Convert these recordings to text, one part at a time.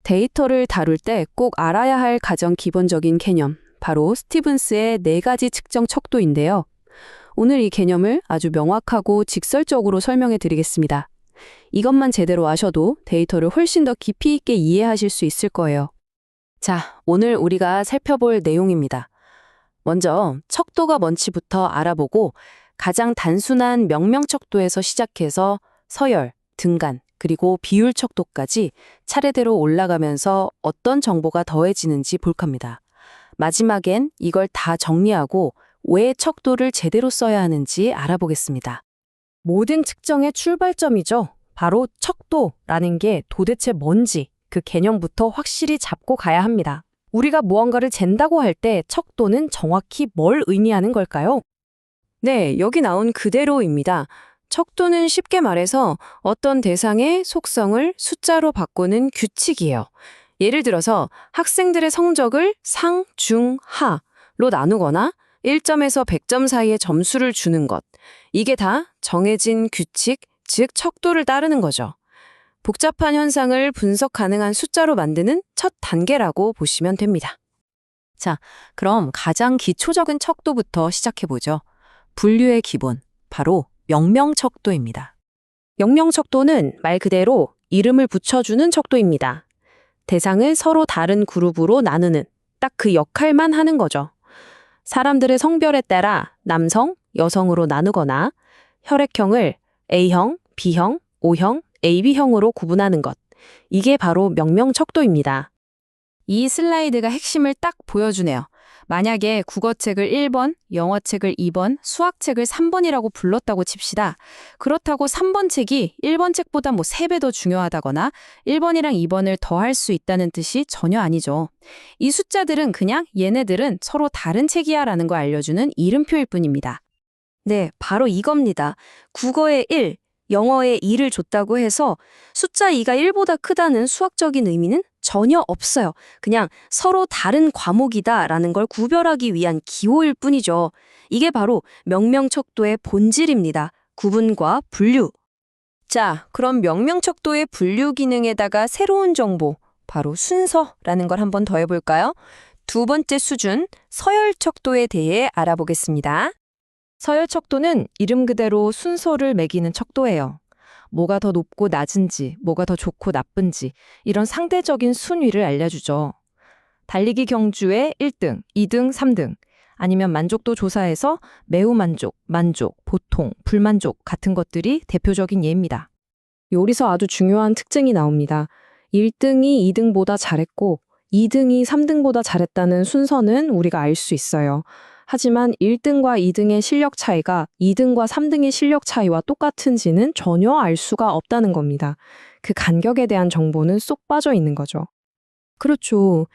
데이터를 다룰 때 꼭 알아야 할 가장 기본적인 개념, 바로 스티븐스의 4가지 측정 척도인데요. 오늘 이 개념을 아주 명확하고 직설적으로 설명해 드리겠습니다. 이것만 제대로 아셔도 데이터를 훨씬 더 깊이 있게 이해하실 수 있을 거예요. 자, 오늘 우리가 살펴볼 내용입니다. 먼저 척도가 뭔지부터 알아보고 가장 단순한 명명척도에서 시작해서 서열, 등간, 그리고 비율 척도까지 차례대로 올라가면서 어떤 정보가 더해지는지 볼 겁니다. 마지막엔 이걸 다 정리하고 왜 척도를 제대로 써야 하는지 알아보겠습니다. 모든 측정의 출발점이죠. 바로 척도라는 게 도대체 뭔지 그 개념부터 확실히 잡고 가야 합니다. 우리가 무언가를 잰다고 할 때 척도는 정확히 뭘 의미하는 걸까요? 네, 여기 나온 그대로입니다. 척도는 쉽게 말해서 어떤 대상의 속성을 숫자로 바꾸는 규칙이에요. 예를 들어서 학생들의 성적을 상, 중, 하로 나누거나 1점에서 100점 사이의 점수를 주는 것. 이게 다 정해진 규칙, 즉 척도를 따르는 거죠. 복잡한 현상을 분석 가능한 숫자로 만드는 첫 단계라고 보시면 됩니다. 자, 그럼 가장 기초적인 척도부터 시작해보죠. 분류의 기본, 바로 명명척도입니다. 명명척도는 말 그대로 이름을 붙여주는 척도입니다. 대상을 서로 다른 그룹으로 나누는 딱 그 역할만 하는 거죠. 사람들의 성별에 따라 남성, 여성으로 나누거나 혈액형을 A형, B형, O형, AB형으로 구분하는 것. 이게 바로 명명척도입니다. 이 슬라이드가 핵심을 딱 보여주네요. 만약에 국어책을 1번, 영어책을 2번, 수학책을 3번이라고 불렀다고 칩시다. 그렇다고 3번 책이 1번 책보다 3배 더 중요하다거나 1번이랑 2번을 더할 수 있다는 뜻이 전혀 아니죠. 이 숫자들은 그냥 얘네들은 서로 다른 책이야 라는 걸 알려주는 이름표일 뿐입니다. 네, 바로 이겁니다. 국어에 1, 영어에 2를 줬다고 해서 숫자 2가 1보다 크다는 수학적인 의미는 전혀 없어요. 그냥 서로 다른 과목이다라는 걸 구별하기 위한 기호일 뿐이죠. 이게 바로 명명척도의 본질입니다. 구분과 분류. 자, 그럼 명명척도의 분류 기능에다가 새로운 정보, 바로 순서라는 걸 한번 더해볼까요? 두 번째 수준, 서열척도에 대해 알아보겠습니다. 서열척도는 이름 그대로 순서를 매기는 척도예요. 뭐가 더 높고 낮은지, 뭐가 더 좋고 나쁜지 이런 상대적인 순위를 알려주죠. 달리기 경주의 1등, 2등, 3등 아니면 만족도 조사에서 매우 만족, 만족, 보통, 불만족 같은 것들이 대표적인 예입니다. 여기서 아주 중요한 특징이 나옵니다. 1등이 2등보다 잘했고 2등이 3등보다 잘했다는 순서는 우리가 알 수 있어요. 하지만 1등과 2등의 실력 차이가 2등과 3등의 실력 차이와 똑같은지는 전혀 알 수가 없다는 겁니다. 그 간격에 대한 정보는 쏙 빠져 있는 거죠. 그렇죠.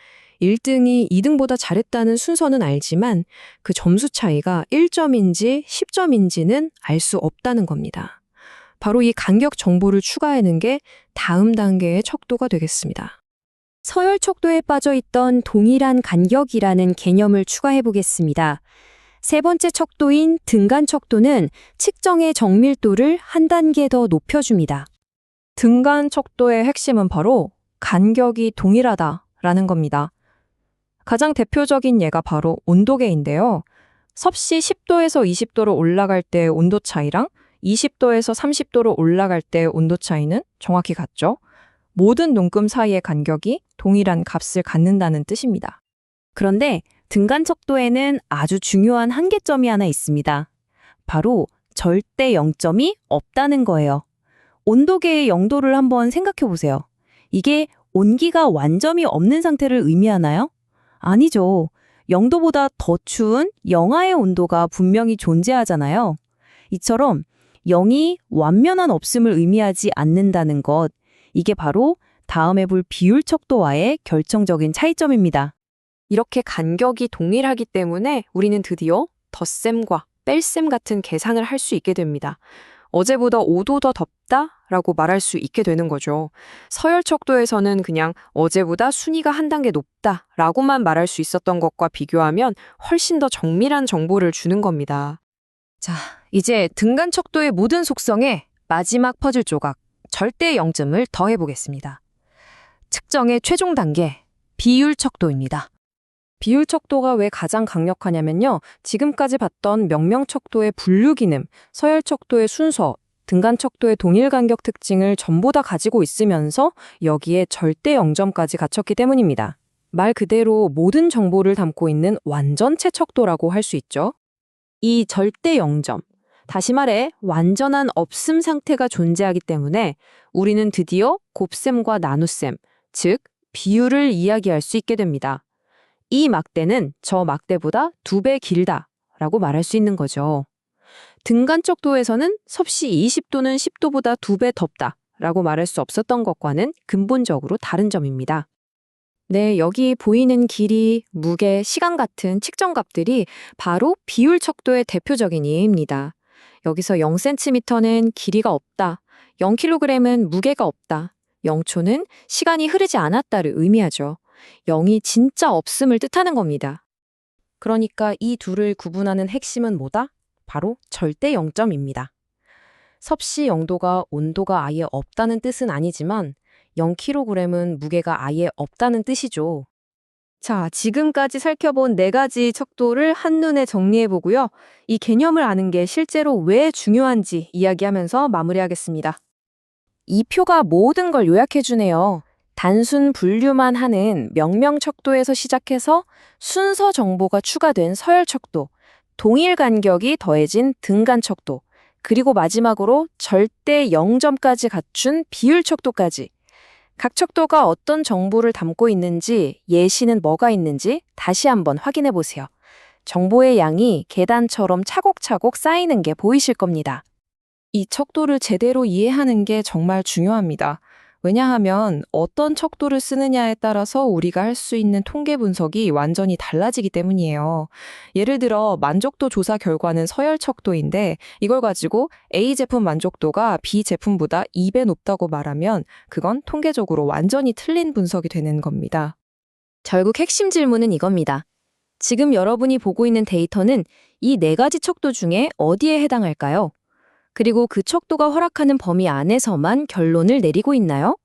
1등이 2등보다 잘했다는 순서는 알지만 그 점수 차이가 1점인지 10점인지는 알 수 없다는 겁니다. 바로 이 간격 정보를 추가하는 게 다음 단계의 척도가 되겠습니다. 서열 척도에 빠져있던 동일한 간격이라는 개념을 추가해 보겠습니다. 세 번째 척도인 등간 척도는 측정의 정밀도를 한 단계 더 높여줍니다. 등간 척도의 핵심은 바로 간격이 동일하다라는 겁니다. 가장 대표적인 예가 바로 온도계인데요. 섭씨 10도에서 20도로 올라갈 때의 온도 차이랑 20도에서 30도로 올라갈 때의 온도 차이는 정확히 같죠? 모든 눈금 사이의 간격이 동일한 값을 갖는다는 뜻입니다. 그런데 등간 척도에는 아주 중요한 한계점이 하나 있습니다. 바로 절대 0점이 없다는 거예요. 온도계의 0도를 한번 생각해 보세요. 이게 온기가 완전히 없는 상태를 의미하나요? 아니죠. 0도보다 더 추운 영하의 온도가 분명히 존재하잖아요. 이처럼 0이 완면한 없음을 의미하지 않는다는 것, 이게 바로 다음에 볼 비율 척도와의 결정적인 차이점입니다. 이렇게 간격이 동일하기 때문에 우리는 드디어 덧셈과 뺄셈 같은 계산을 할 수 있게 됩니다. 어제보다 5도 더 덥다라고 말할 수 있게 되는 거죠. 서열 척도에서는 그냥 어제보다 순위가 한 단계 높다라고만 말할 수 있었던 것과 비교하면 훨씬 더 정밀한 정보를 주는 겁니다. 자, 이제 등간 척도의 모든 속성에 마지막 퍼즐 조각, 절대 0점을 더해보겠습니다. 측정의 최종 단계, 비율 척도입니다. 비율 척도가 왜 가장 강력하냐면요. 지금까지 봤던 명명 척도의 분류 기능, 서열 척도의 순서, 등간 척도의 동일 간격 특징을 전부 다 가지고 있으면서 여기에 절대 0점까지 갖췄기 때문입니다. 말 그대로 모든 정보를 담고 있는 완전체 척도라고 할 수 있죠. 이 절대 0점, 다시 말해 완전한 없음 상태가 존재하기 때문에 우리는 드디어 곱셈과 나눗셈, 즉 비율을 이야기할 수 있게 됩니다. 이 막대는 저 막대보다 2배 길다라고 말할 수 있는 거죠. 등간 척도에서는 섭씨 20도는 10도보다 2배 덥다라고 말할 수 없었던 것과는 근본적으로 다른 점입니다. 네, 여기 보이는 길이, 무게, 시간 같은 측정값들이 바로 비율 척도의 대표적인 예입니다. 여기서 0cm는 길이가 없다, 0kg은 무게가 없다, 0초는 시간이 흐르지 않았다를 의미하죠. 0이 진짜 없음을 뜻하는 겁니다. 그러니까 이 둘을 구분하는 핵심은 뭐다? 바로 절대 0점입니다. 섭씨 0도가 온도가 아예 없다는 뜻은 아니지만 0kg은 무게가 아예 없다는 뜻이죠. 자, 지금까지 살펴본 4가지 척도를 한눈에 정리해보고요. 이 개념을 아는 게 실제로 왜 중요한지 이야기하면서 마무리하겠습니다. 이 표가 모든 걸 요약해주네요. 단순 분류만 하는 명명 척도에서 시작해서 순서 정보가 추가된 서열 척도, 동일 간격이 더해진 등간 척도, 그리고 마지막으로 절대 0점까지 갖춘 비율 척도까지. 각 척도가 어떤 정보를 담고 있는지, 예시는 뭐가 있는지 다시 한번 확인해 보세요. 정보의 양이 계단처럼 차곡차곡 쌓이는 게 보이실 겁니다. 이 척도를 제대로 이해하는 게 정말 중요합니다. 왜냐하면 어떤 척도를 쓰느냐에 따라서 우리가 할 수 있는 통계 분석이 완전히 달라지기 때문이에요. 예를 들어 만족도 조사 결과는 서열 척도인데 이걸 가지고 A 제품 만족도가 B 제품보다 2배 높다고 말하면 그건 통계적으로 완전히 틀린 분석이 되는 겁니다. 결국 핵심 질문은 이겁니다. 지금 여러분이 보고 있는 데이터는 이 4가지 척도 중에 어디에 해당할까요? 그리고 그 척도가 허락하는 범위 안에서만 결론을 내리고 있나요?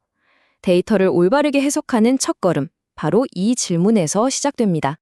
데이터를 올바르게 해석하는 첫걸음, 바로 이 질문에서 시작됩니다.